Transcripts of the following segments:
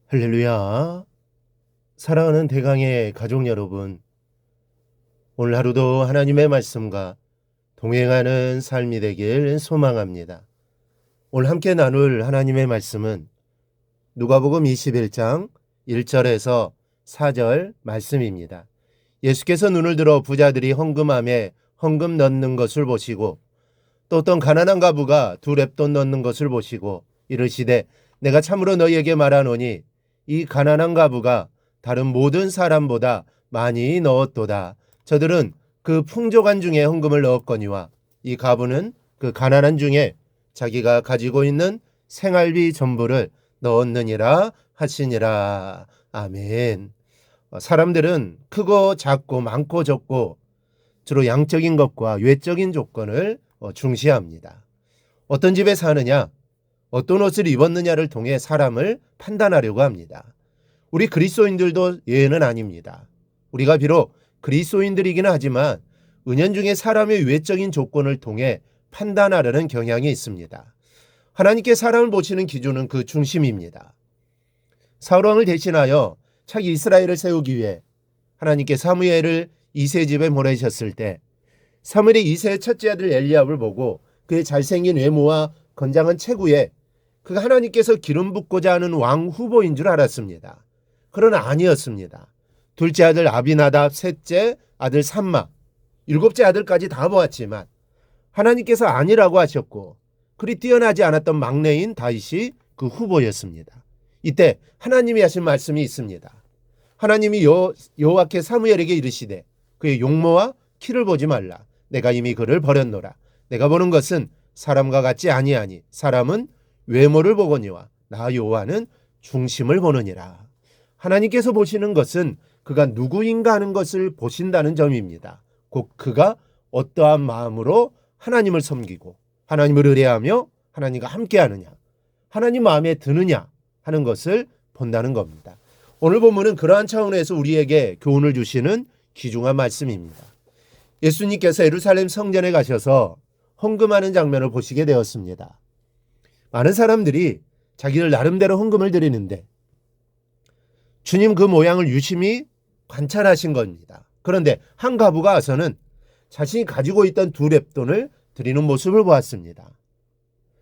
할렐루야. 사랑하는 대강의 가족 여러분, 오늘 하루도 하나님의 말씀과 동행하는 삶이 되길 소망합니다. 오늘 함께 나눌 하나님의 말씀은 누가복음 21장 1절에서 4절 말씀입니다. 예수께서 눈을 들어 부자들이 헌금함에 헌금 넣는 것을 보시고 또 어떤 가난한 과부가 두 렙돈 넣는 것을 보시고 이르시되 내가 참으로 너희에게 말하노니 이 가난한 과부가 다른 모든 사람보다 많이 넣었도다. 저들은 그 풍족한 중에 헌금을 넣었거니와 이 과부는 그 가난한 중에 자기가 가지고 있는 생활비 전부를 넣었느니라 하시니라. 아멘. 사람들은 크고 작고 많고 적고 주로 양적인 것과 외적인 조건을 중시합니다. 어떤 집에 사느냐, 어떤 옷을 입었느냐를 통해 사람을 판단하려고 합니다. 우리 그리스도인들도 예외는 아닙니다. 우리가 비록 그리스도인들이기는 하지만 은연중에 사람의 외적인 조건을 통해 판단하려는 경향이 있습니다. 하나님께 사람을 보시는 기준은 그 중심입니다. 사울왕을 대신하여 차기 이스라엘을 세우기 위해 하나님께 사무엘을 이세 집에 보내셨을 때 사무엘이 이세의 첫째 아들 엘리압을 보고 그의 잘생긴 외모와 건장한 체구에 그가 하나님께서 기름 붓고자 하는 왕 후보인 줄 알았습니다. 그러나 아니었습니다. 둘째 아들 아비나답, 셋째 아들 삼마, 일곱째 아들까지 다 보았지만 하나님께서 아니라고 하셨고 그리 뛰어나지 않았던 막내인 다윗이 그 후보였습니다. 이때 하나님이 하신 말씀이 있습니다. 하나님이 여호와께 사무엘에게 이르시되 그의 용모와 키를 보지 말라. 내가 이미 그를 버렸노라. 내가 보는 것은 사람과 같지 아니하니 사람은 외모를 보거니와 나 여호와는 중심을 보느니라. 하나님께서 보시는 것은 그가 누구인가 하는 것을 보신다는 점입니다. 곧 그가 어떠한 마음으로 하나님을 섬기고 하나님을 의뢰하며 하나님과 함께하느냐, 하나님 마음에 드느냐 하는 것을 본다는 겁니다. 오늘 본문은 그러한 차원에서 우리에게 교훈을 주시는 귀중한 말씀입니다. 예수님께서 예루살렘 성전에 가셔서 헌금하는 장면을 보시게 되었습니다. 많은 사람들이 자기들 나름대로 헌금을 드리는데 주님 그 모양을 유심히 관찰하신 겁니다. 그런데 한 과부가 와서는 자신이 가지고 있던 두 렙돈을 드리는 모습을 보았습니다.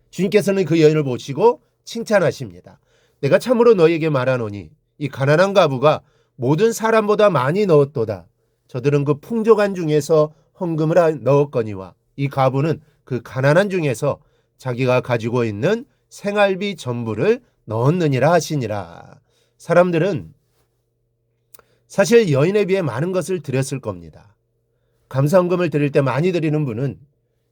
주님께서는 그 여인을 보시고 칭찬하십니다. 내가 참으로 너희에게 말하노니 이 가난한 과부가 모든 사람보다 많이 넣었도다. 저들은 그 풍족한 중에서 헌금을 넣었거니와 이 과부는 그 가난한 중에서 자기가 가지고 있는 생활비 전부를 넣었느니라 하시니라. 사람들은 사실 여인에 비해 많은 것을 드렸을 겁니다. 감사헌금을 드릴 때 많이 드리는 분은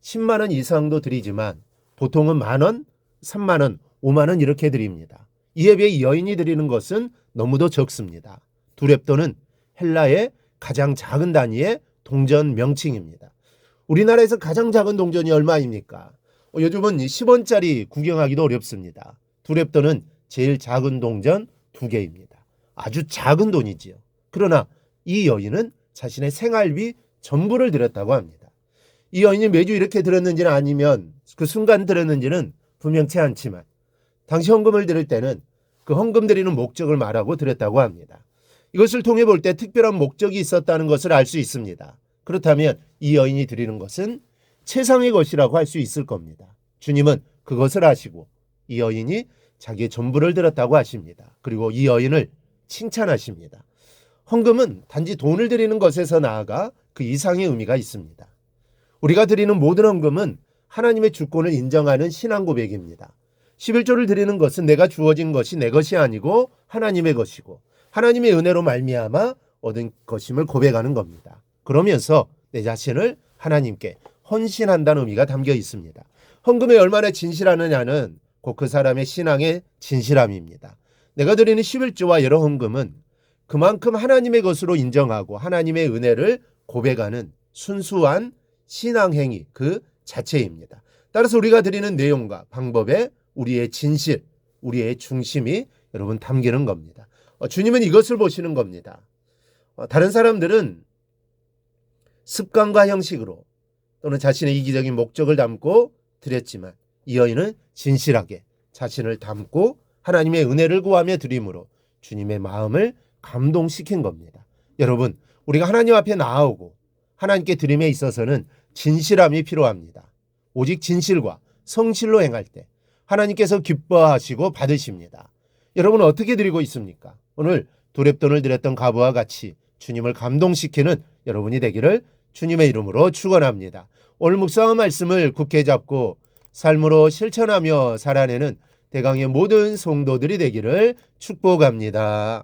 10만 원 이상도 드리지만 보통은 만 원, 3만 원, 5만 원 이렇게 드립니다. 이에 비해 여인이 드리는 것은 너무도 적습니다. 두 렙돈은 헬라의 가장 작은 단위의 동전 명칭입니다. 우리나라에서 가장 작은 동전이 얼마입니까? 요즘은 10원짜리 구경하기도 어렵습니다. 두 렙돈은 제일 작은 동전 2개입니다. 아주 작은 돈이지요. 그러나 이 여인은 자신의 생활비 전부를 드렸다고 합니다. 이 여인이 매주 이렇게 드렸는지는 아니면 그 순간 드렸는지는 분명치 않지만 당시 헌금을 드릴 때는 그 헌금 드리는 목적을 말하고 드렸다고 합니다. 이것을 통해 볼 때 특별한 목적이 있었다는 것을 알 수 있습니다. 그렇다면 이 여인이 드리는 것은 최상의 것이라고 할 수 있을 겁니다. 주님은 그것을 아시고 이 여인이 자기의 전부를 드렸다고 하십니다. 그리고 이 여인을 칭찬하십니다. 헌금은 단지 돈을 드리는 것에서 나아가 그 이상의 의미가 있습니다. 우리가 드리는 모든 헌금은 하나님의 주권을 인정하는 신앙 고백입니다. 11조를 드리는 것은 내가 주어진 것이 내 것이 아니고 하나님의 것이고 하나님의 은혜로 말미암아 얻은 것임을 고백하는 겁니다. 그러면서 내 자신을 하나님께 헌신한다는 의미가 담겨 있습니다. 헌금에 얼마나 진실하느냐는 곧 그 사람의 신앙의 진실함입니다. 내가 드리는 11조와 여러 헌금은 그만큼 하나님의 것으로 인정하고 하나님의 은혜를 고백하는 순수한 신앙행위 그 자체입니다. 따라서 우리가 드리는 내용과 방법에 우리의 진실, 우리의 중심이 여러분 담기는 겁니다. 주님은 이것을 보시는 겁니다. 다른 사람들은 습관과 형식으로 또는 자신의 이기적인 목적을 담고 드렸지만 이 여인은 진실하게 자신을 담고 하나님의 은혜를 구하며 드림으로 주님의 마음을 감동시킨 겁니다. 여러분, 우리가 하나님 앞에 나아오고 하나님께 드림에 있어서는 진실함이 필요합니다. 오직 진실과 성실로 행할 때 하나님께서 기뻐하시고 받으십니다. 여러분은 어떻게 드리고 있습니까? 오늘 두렙돈을 드렸던 과부와 같이 주님을 감동시키는 여러분이 되기를 주님의 이름으로 축원합니다. 오늘 묵상한 말씀을 굳게 잡고 삶으로 실천하며 살아내는 대강의 모든 성도들이 되기를 축복합니다.